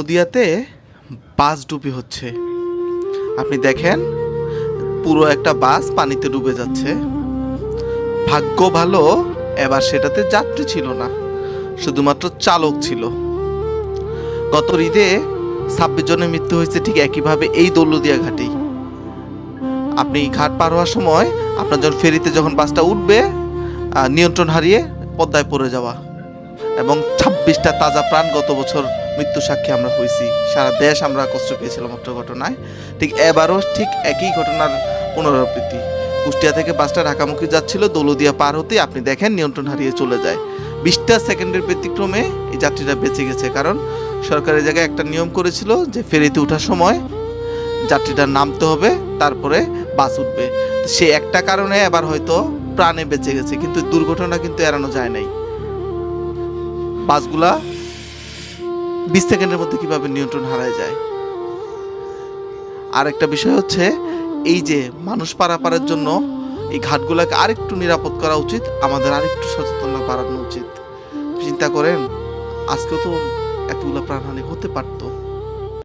দৌলতদিয়াতে বাস ডুবি হচ্ছে। আপনি দেখেন পুরো একটা বাস পানিতে ডুবে যাচ্ছে। ভাগ্য ভালো এবার সেটাতে যাত্রী ছিল না, শুধুমাত্র চালক ছিল। গত ঈদে 26 জনের মৃত্যু হয়েছে ঠিক একইভাবে এই দৌলতদিয়া ঘাটেই। আপনি ঘাট পার হওয়ার সময় আপনার যখন ফেরিতে যখন বাসটা উঠবে নিয়ন্ত্রণ হারিয়ে পদ্মায় পড়ে যাওয়া, এবং 26টা তাজা প্রাণ গত বছর মৃত্যু সাক্ষী আমরা হয়েছি। সারা দেশ আমরা কষ্ট পেয়েছিলাম একটা ঘটনায়। ঠিক এবারও ঠিক একই ঘটনার পুনরাবৃত্তি। কুষ্টিয়া থেকে বাসটা ঢাকামুখী যাচ্ছিল, দৌলতদিয়া পার হতে আপনি দেখেন নিয়ন্ত্রণ হারিয়ে চলে যায়। 20টা সেকেন্ডের ব্যতিক্রমে এই যাত্রীরা বেঁচে গেছে, কারণ সরকারের জায়গায় একটা নিয়ম করেছিল যে ফেরিতে ওঠার সময় যাত্রীটা নামতে হবে, তারপরে বাস উঠবে। সে একটা কারণে এবার হয়তো প্রাণে বেঁচে গেছে, কিন্তু দুর্ঘটনা কিন্তু এড়ানো যায় নাই। বাসগুলা 20 সেকেন্ডের মধ্যে কিভাবে নিয়ন্ত্রণ হারায় যায়। আর একটা বিষয় হচ্ছে এই যে মানুষ পারাপারের জন্য এই ঘাটগুলোকে আরেকটু নিরাপদ করা উচিত, আমাদের আরেকটু সচেতনতা বাড়ানো উচিত। চিন্তা করেন আজকেও তো এতগুলো প্রাণহানি হতে পারতো।